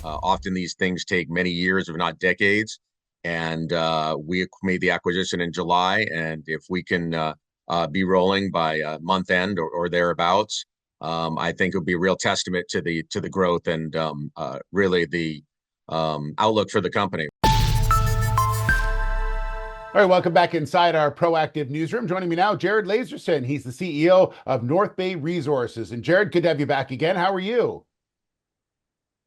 Often these things take many years, if not decades. And we made the acquisition in July, and if we can be rolling by month end or thereabouts, I think it would be a real testament to the growth and really the outlook for the company. All right, welcome back inside our proactive newsroom. Joining me now, Jared Laserson. He's the CEO of North Bay Resources. And Jared, good to have you back again. How are you?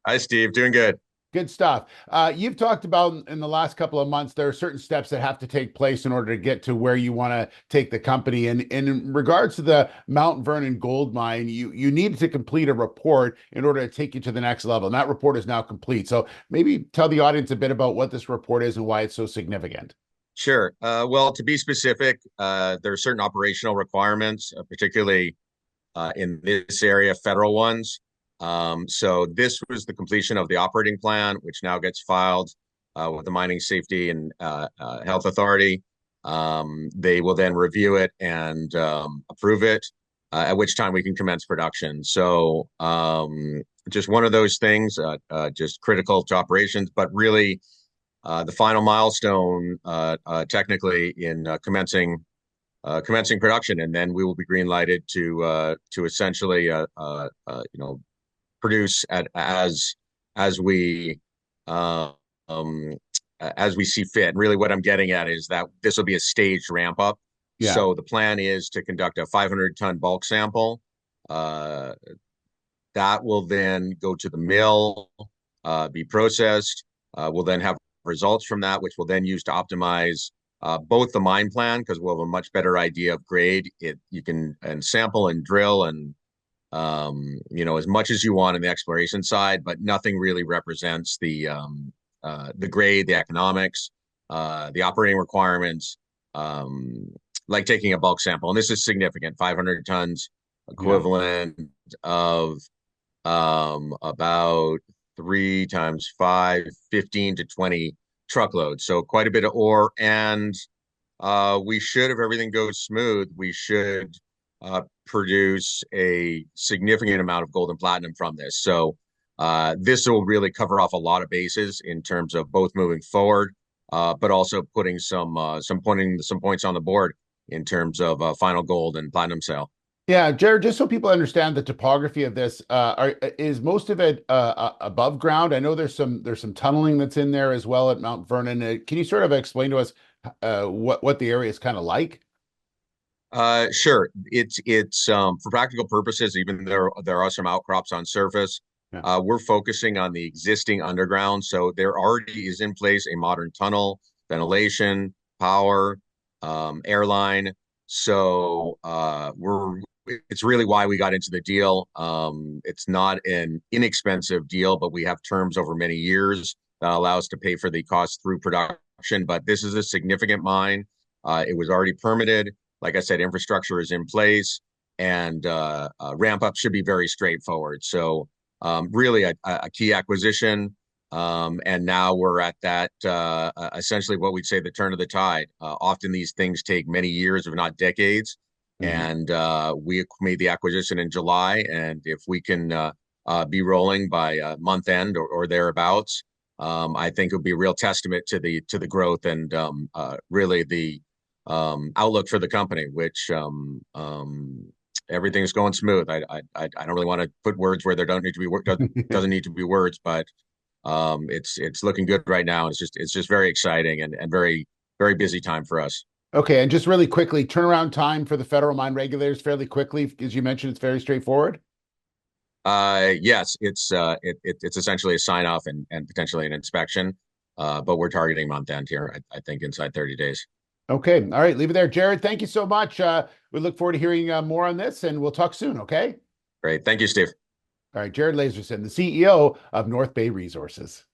Hi, Steve. Doing good. Good stuff. You've talked about in the last couple of months, there are certain steps that have to take place in order to get to where you want to take the company. And in regards to the Mount Vernon gold mine, you needed to complete a report in order to take you to the next level. And that report is now complete. So maybe tell the audience a bit about what this report is and why it's so significant. Sure. Well, to be specific, there are certain operational requirements, particularly in this area, federal ones. So this was the completion of the operating plan, which now gets filed with the Mining Safety and Health Authority. They will then review it and approve it, at which time we can commence production. So just one of those things, just critical to operations, but really the final milestone technically in commencing production, and then we will be green lighted to essentially produce as we uh, um, as we see fit. And really, what I'm getting at is that this will be a staged ramp up. Yeah. So the plan is to conduct a 500-ton bulk sample. Uh, that will then go to the mill, be processed. We'll then have results from that, which we'll then use to optimize both the mine plan, because we'll have a much better idea of grade. You can sample and drill and as much as you want in the exploration side, but nothing really represents the grade, the economics, the operating requirements, like taking a bulk sample. And this is significant, 500 tons equivalent of about 3 times 5, 15 to 20 truckloads. So quite a bit of ore. And we should, if everything goes smooth, we should produce a significant amount of gold and platinum from this. So this will really cover off a lot of bases in terms of both moving forward, but also putting some points on the board in terms of final gold and platinum sale. Yeah, Jared, just so people understand the topography of this, is most of it above ground? I know there's some tunneling that's in there as well at Mount Vernon. Can you sort of explain to us what the area is kind of like? Sure. It's for practical purposes, even though there are some outcrops on surface, Yeah. we're focusing on the existing underground. So there already is in place a modern tunnel, ventilation, power, airline. So it's really why we got into the deal. It's not an inexpensive deal, but we have terms over many years that allow us to pay for the cost through production. But this is a significant mine. It was already permitted. Like I said, infrastructure is in place, and ramp up should be very straightforward. So really a key acquisition. And now we're at that essentially what we'd say the turn of the tide. Often these things take many years, if not decades. Mhm. And we made the acquisition in July, and if we can be rolling by month end or thereabouts, I think it would be a real testament to the growth and really the outlook for the company, which everything's going smooth. I don't really want to put words where there don't need to be doesn't need to be words, but it's looking good right now. It's just very exciting and very very busy time for us. Okay, and just really quickly, turnaround time for the federal mine regulators fairly quickly, as you mentioned, it's very straightforward. Yes, it's essentially a sign off and potentially an inspection, but we're targeting month end here. I think inside 30 days. Okay, all right, leave it there. Jared, thank you so much. We look forward to hearing more on this, and we'll talk soon, okay? Great, thank you, Steve. All right, Jared Laserson, the CEO of North Bay Resources.